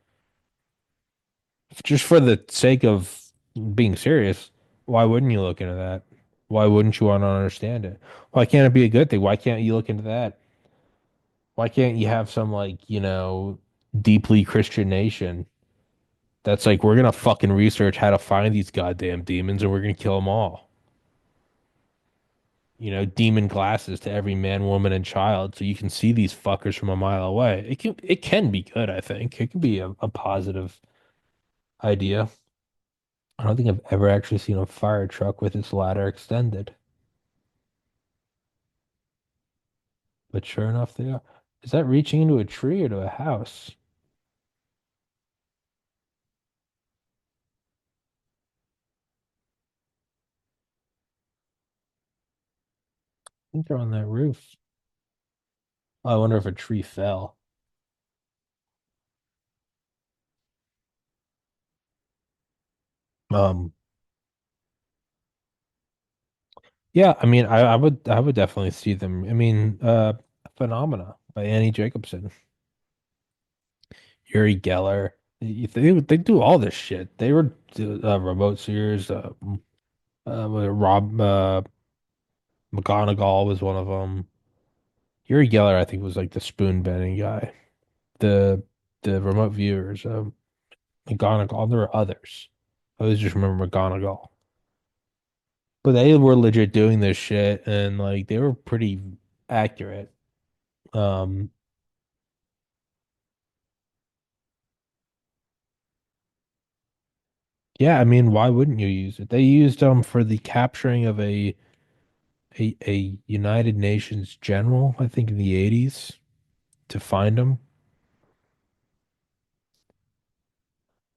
Just for the sake of being serious, why wouldn't you look into that? Why wouldn't you want to understand it? Why can't it be a good thing? Why can't you look into that? Why can't you have some like, deeply Christian nation that's like, we're gonna fucking research how to find these goddamn demons and we're gonna kill them all. Demon glasses to every man, woman, and child, so you can see these fuckers from a mile away. It can be good, I think. It can be a positive idea. I don't think I've ever actually seen a fire truck with its ladder extended, but sure enough, they are. Is that reaching into a tree or to a house? I think they're on that roof. Oh, I wonder if a tree fell. Um, yeah, I mean, I would definitely see them. I mean, Phenomena by Annie Jacobson, Uri Geller. They do all this shit. They were remote seers. Rob McGonagall was one of them. Uri Geller, I think, was like the spoon bending guy. The the remote viewers, McGonagall. There were others. I always just remember McGonagall. But they were legit doing this shit, and like they were pretty accurate. Um, yeah, I mean, why wouldn't you use it? They used them for the capturing of a United Nations general, I think in the 80s, to find him.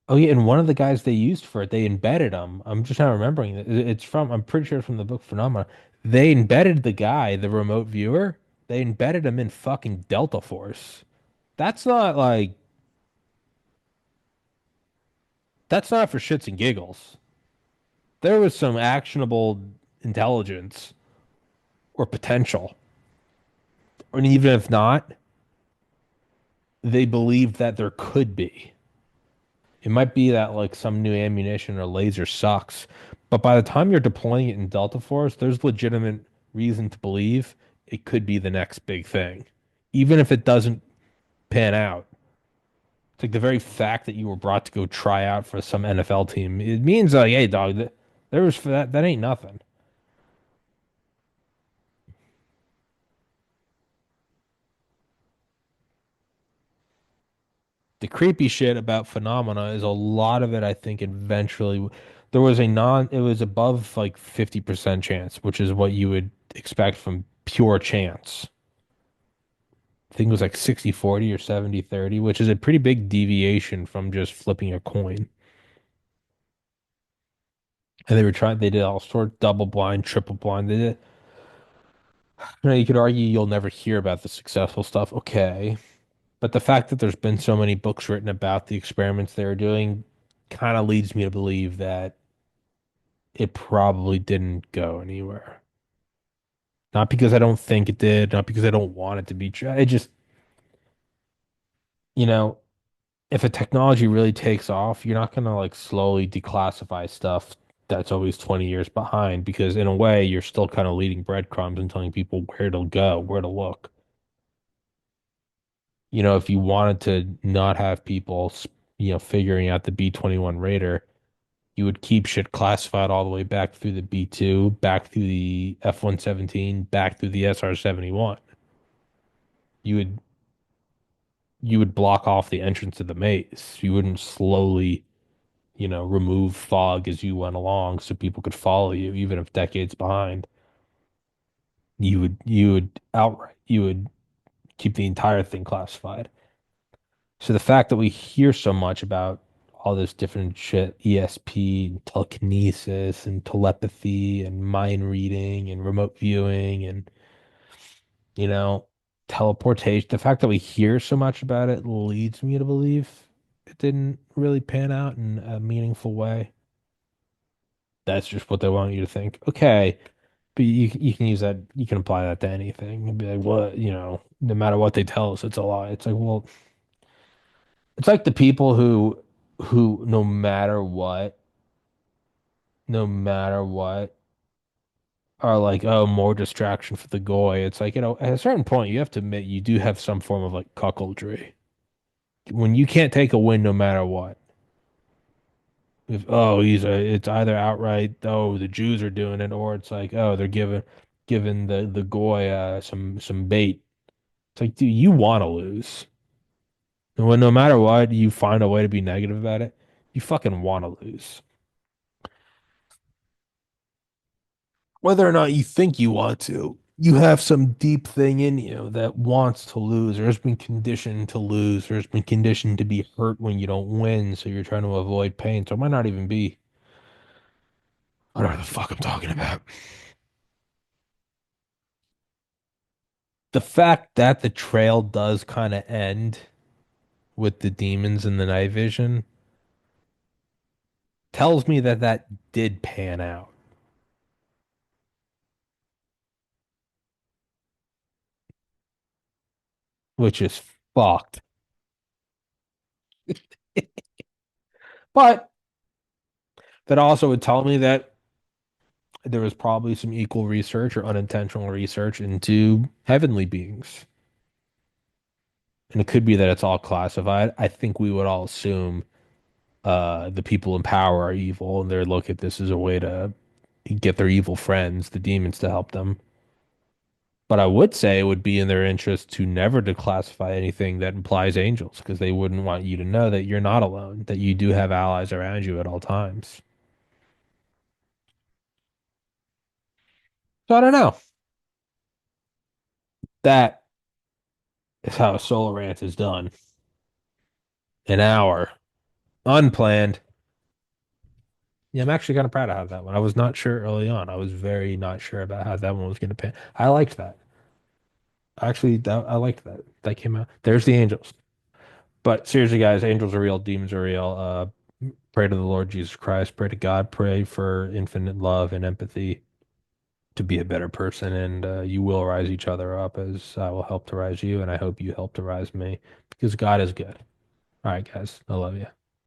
Oh yeah, and one of the guys they used for it, they embedded him. I'm just not remembering it. I'm pretty sure it's from the book Phenomena. They embedded the guy, the remote viewer. They embedded him in fucking Delta Force. That's not like that's not for shits and giggles. There was some actionable intelligence or potential, and even if not, they believed that there could be. It might be that like some new ammunition or laser sucks, but by the time you're deploying it in Delta Force, there's legitimate reason to believe it could be the next big thing, even if it doesn't pan out. It's like the very fact that you were brought to go try out for some NFL team. It means like, hey, dog, there was that ain't nothing. The creepy shit about Phenomena is a lot of it, I think, eventually there was it was above like 50% chance, which is what you would expect from pure chance. I think it was like 60-40 or 70-30, which is a pretty big deviation from just flipping a coin. And they did all sorts, double blind, triple blind. You could argue you'll never hear about the successful stuff. Okay. But the fact that there's been so many books written about the experiments they were doing kind of leads me to believe that it probably didn't go anywhere. Not because I don't think it did, not because I don't want it to be true. It just, you know, if a technology really takes off, you're not gonna like slowly declassify stuff that's always 20 years behind because in a way you're still kind of leading breadcrumbs and telling people where to go, where to look. If you wanted to not have people, figuring out the B-21 Raider, You would keep shit classified all the way back through the B2, back through the F-117, back through the SR-71. You would you would block off the entrance to the maze. You wouldn't slowly, remove fog as you went along so people could follow you, even if decades behind. You would keep the entire thing classified. So the fact that we hear so much about all this different shit, ESP and telekinesis and telepathy and mind reading and remote viewing and, you know, teleportation, the fact that we hear so much about it leads me to believe it didn't really pan out in a meaningful way. That's just what they want you to think. Okay, but you can use that, you can apply that to anything. And be like, what, no matter what they tell us, it's a lie. It's like, well, it's like the people who no matter what are like, oh, more distraction for the goy. It's like, at a certain point you have to admit you do have some form of like cuckoldry. When you can't take a win no matter what. If it's either outright, oh, the Jews are doing it, or it's like, oh, they're giving the goy some bait. It's like, dude, you want to lose. And when no matter what, you find a way to be negative about it, you fucking want to lose. Whether or not you think you want to, you have some deep thing in you that wants to lose, or has been conditioned to lose, or has been conditioned to be hurt when you don't win, so you're trying to avoid pain. So it might not even be, I don't know what the fuck I'm talking about. The fact that the trail does kind of end with the demons and the night vision tells me that that did pan out, which is fucked. But that also would tell me that there was probably some equal research or unintentional research into heavenly beings. And it could be that it's all classified. I think we would all assume the people in power are evil and they're look at this as a way to get their evil friends, the demons, to help them. But I would say it would be in their interest to never declassify anything that implies angels because they wouldn't want you to know that you're not alone, that you do have allies around you at all times. So I don't know. That is how a solar rant is done. An hour. Unplanned. Yeah, I'm actually kind of proud of how that one. I was not sure early on. I was very not sure about how that one was going to pan. I liked that. Actually, I liked that. That came out. There's the angels. But seriously, guys, angels are real, demons are real. Pray to the Lord Jesus Christ. Pray to God. Pray for infinite love and empathy to be a better person. And you will rise each other up as I will help to rise you. And I hope you help to rise me because God is good. All right, guys. I love you.